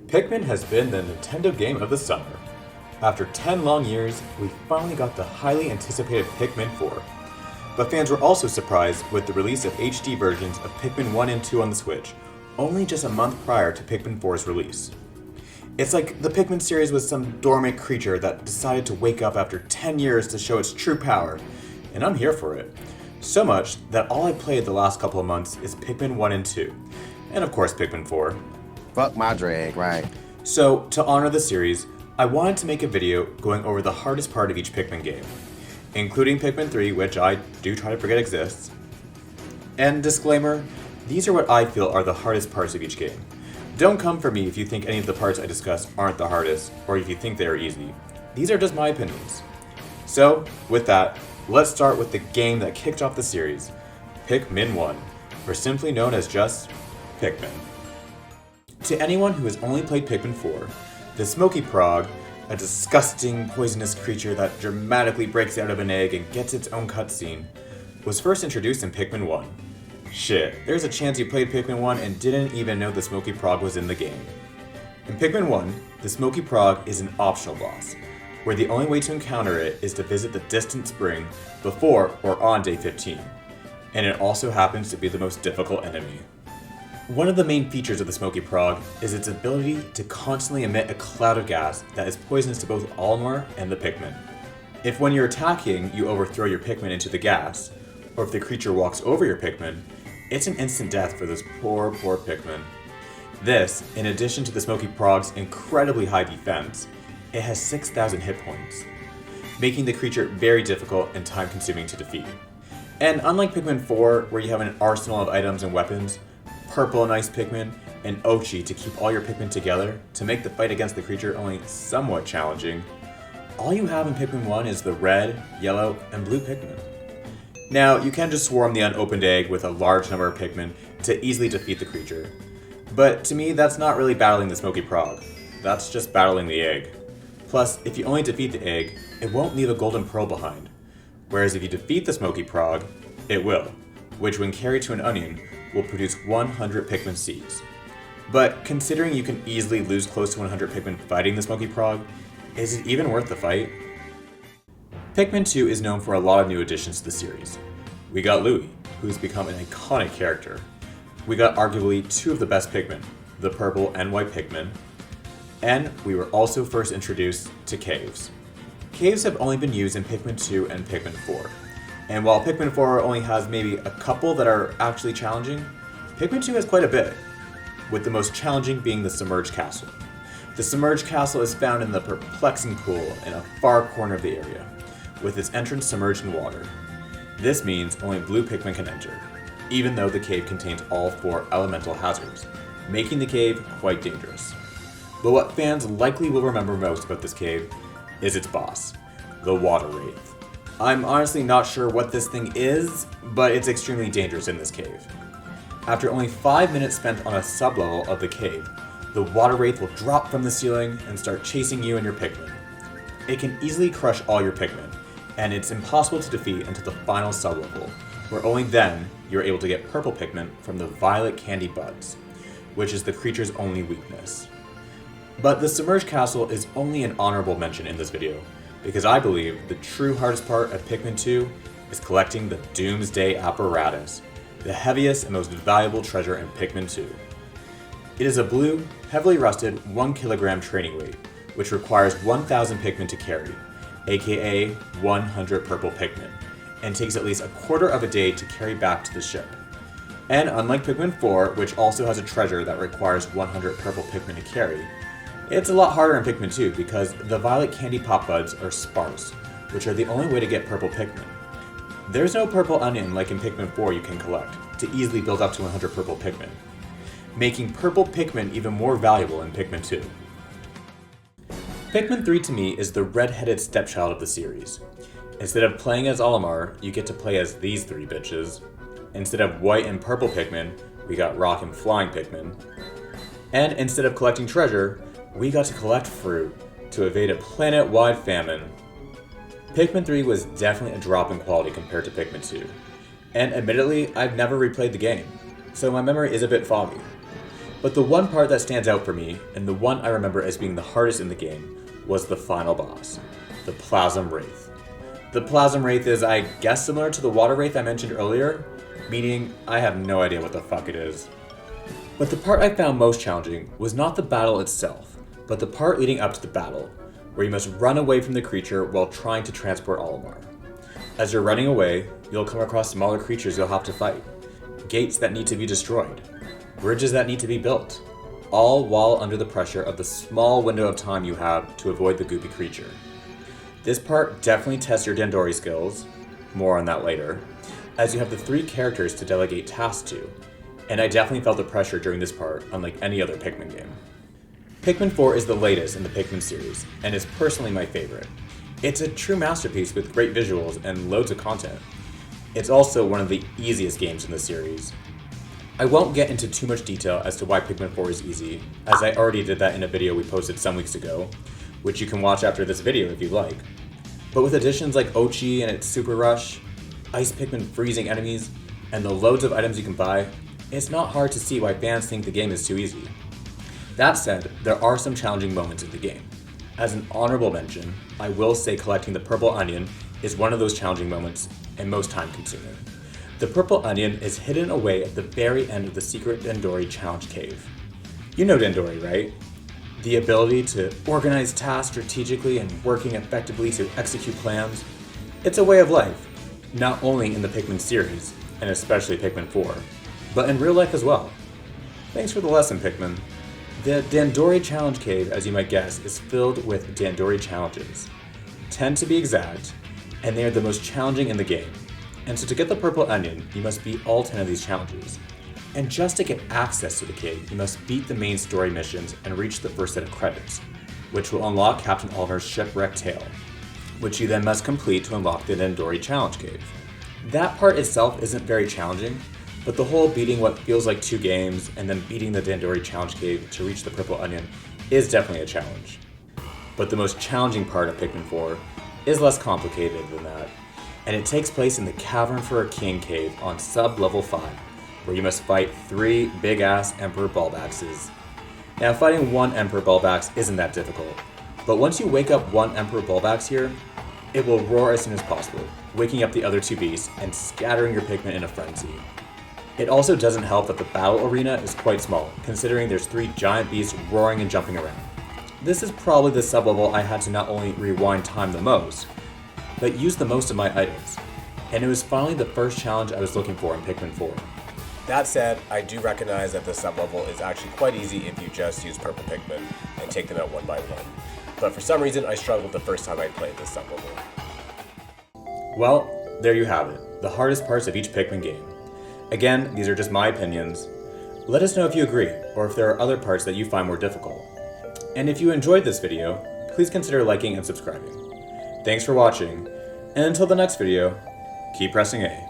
Pikmin has been the Nintendo game of the summer. After 10 long years, we finally got the highly anticipated Pikmin 4. But fans were also surprised with the release of HD versions of Pikmin 1 and 2 on the Switch, only just a month prior to Pikmin 4's release. It's like the Pikmin series was some dormant creature that decided to wake up after 10 years to show its true power, and I'm here for it. So much that all I played the last couple of months is Pikmin 1 and 2, and of course Pikmin 4. Fuck my drag, right? So, to honor the series, I wanted to make a video going over the hardest part of each Pikmin game, including Pikmin 3, which I do try to forget exists. And disclaimer, these are what I feel are the hardest parts of each game. Don't come for me if you think any of the parts I discuss aren't the hardest, or if you think they are easy. These are just my opinions. So, with that, let's start with the game that kicked off the series, Pikmin 1, or simply known as just Pikmin. To anyone who has only played Pikmin 4, the Smoky Frog, a disgusting, poisonous creature that dramatically breaks out of an egg and gets its own cutscene, was first introduced in Pikmin 1. Shit, there's a chance you played Pikmin 1 and didn't even know the Smoky Frog was in the game. In Pikmin 1, the Smoky Frog is an optional boss, where the only way to encounter it is to visit the distant spring before or on day 15, and it also happens to be the most difficult enemy. One of the main features of the Smoky Frog is its ability to constantly emit a cloud of gas that is poisonous to both Olimar and the Pikmin. If when you're attacking you overthrow your Pikmin into the gas, or if the creature walks over your Pikmin, it's an instant death for those poor Pikmin. This, in addition to the Smoky Frog's incredibly high defense, it has 6,000 hit points, making the creature very difficult and time-consuming to defeat. And unlike Pikmin 4, where you have an arsenal of items and weapons, Purple and Ice Pikmin, and Ochi to keep all your Pikmin together to make the fight against the creature only somewhat challenging, all you have in Pikmin 1 is the red, yellow, and blue Pikmin. Now, you can just swarm the unopened egg with a large number of Pikmin to easily defeat the creature, but to me that's not really battling the Smoky Frog, that's just battling the egg. Plus, if you only defeat the egg, it won't leave a golden pearl behind, whereas if you defeat the Smoky Frog, it will, which when carried to an onion, will produce 100 Pikmin seeds. But considering you can easily lose close to 100 Pikmin fighting the Smoky Frog, is it even worth the fight? Pikmin 2 is known for a lot of new additions to the series. We got Louie, who's become an iconic character. We got arguably two of the best Pikmin, the purple and white Pikmin. And we were also first introduced to caves. Caves have only been used in Pikmin 2 and Pikmin 4. And while Pikmin 4 only has maybe a couple that are actually challenging, Pikmin 2 has quite a bit, with the most challenging being the Submerged Castle. The Submerged Castle is found in the perplexing pool in a far corner of the area, with its entrance submerged in water. This means only blue Pikmin can enter, even though the cave contains all 4 elemental hazards, making the cave quite dangerous. But what fans likely will remember most about this cave is its boss, the Water Wraith. I'm honestly not sure what this thing is, but it's extremely dangerous in this cave. After only 5 minutes spent on a sublevel of the cave, the Water Wraith will drop from the ceiling and start chasing you and your Pikmin. It can easily crush all your Pikmin, and it's impossible to defeat until the final sublevel, where only then you're able to get purple Pikmin from the violet candy buds, which is the creature's only weakness. But the Submerged Castle is only an honorable mention in this video, because I believe the true hardest part of Pikmin 2 is collecting the Doomsday Apparatus, the heaviest and most valuable treasure in Pikmin 2. It is a blue, heavily rusted 1 kilogram training weight, which requires 1,000 Pikmin to carry, aka 100 purple Pikmin, and takes at least a quarter of a day to carry back to the ship. And unlike Pikmin 4, which also has a treasure that requires 100 purple Pikmin to carry, it's a lot harder in Pikmin 2 because the violet candy pop buds are sparse, which are the only way to get purple Pikmin. There's no purple onion like in Pikmin 4 you can collect to easily build up to 100 purple Pikmin, making purple Pikmin even more valuable in Pikmin 2. Pikmin 3 to me is the red-headed stepchild of the series. Instead of playing as Olimar, you get to play as these 3 bitches. Instead of white and purple Pikmin, we got rock and flying Pikmin. And instead of collecting treasure, we got to collect fruit to evade a planet-wide famine. Pikmin 3 was definitely a drop in quality compared to Pikmin 2, and admittedly, I've never replayed the game, so my memory is a bit foggy. But the one part that stands out for me, and the one I remember as being the hardest in the game, was the final boss, the Plasm Wraith. The Plasm Wraith is, I guess, similar to the Water Wraith I mentioned earlier, meaning I have no idea what the fuck it is. But the part I found most challenging was not the battle itself, but the part leading up to the battle, where you must run away from the creature while trying to transport Olimar. As you're running away, you'll come across smaller creatures you'll have to fight, gates that need to be destroyed, bridges that need to be built, all while under the pressure of the small window of time you have to avoid the goopy creature. This part definitely tests your Dandori skills, more on that later, as you have the 3 characters to delegate tasks to, and I definitely felt the pressure during this part unlike any other Pikmin game. Pikmin 4 is the latest in the Pikmin series, and is personally my favorite. It's a true masterpiece with great visuals and loads of content. It's also one of the easiest games in the series. I won't get into too much detail as to why Pikmin 4 is easy, as I already did that in a video we posted some weeks ago, which you can watch after this video if you'd like. But with additions like Ochi and its Super Rush, Ice Pikmin freezing enemies, and the loads of items you can buy, it's not hard to see why fans think the game is too easy. That said, there are some challenging moments in the game. As an honorable mention, I will say collecting the purple onion is one of those challenging moments and most time consuming. The purple onion is hidden away at the very end of the secret Dandori challenge cave. You know Dandori, right? The ability to organize tasks strategically and working effectively to execute plans. It's a way of life, not only in the Pikmin series, and especially Pikmin 4, but in real life as well. Thanks for the lesson, Pikmin. The Dandori Challenge Cave, as you might guess, is filled with Dandori challenges. 10 to be exact, and they are the most challenging in the game. And so to get the purple onion, you must beat all 10 of these challenges. And just to get access to the cave, you must beat the main story missions and reach the first set of credits, which will unlock Captain Oliver's shipwrecked tail, which you then must complete to unlock the Dandori Challenge Cave. That part itself isn't very challenging, but the whole beating what feels like 2 games and then beating the Dandori Challenge Cave to reach the purple onion is definitely a challenge. But the most challenging part of Pikmin 4 is less complicated than that, and it takes place in the Cavern for a King cave on sub-level 5, where you must fight 3 big-ass Emperor Bulbaxes. Now, fighting 1 Emperor Bulbax isn't that difficult, but once you wake up 1 Emperor Bulbax here, it will roar as soon as possible, waking up the other 2 beasts and scattering your Pikmin in a frenzy. It also doesn't help that the battle arena is quite small, considering there's 3 giant beasts roaring and jumping around. This is probably the sub-level I had to not only rewind time the most, but use the most of my items, and it was finally the first challenge I was looking for in Pikmin 4. That said, I do recognize that the sub-level is actually quite easy if you just use purple Pikmin and take them out one by one. But for some reason, I struggled the first time I played this sub-level. Well, there you have it, the hardest parts of each Pikmin game. Again, these are just my opinions. Let us know if you agree, or if there are other parts that you find more difficult. And if you enjoyed this video, please consider liking and subscribing. Thanks for watching, and until the next video, keep pressing A.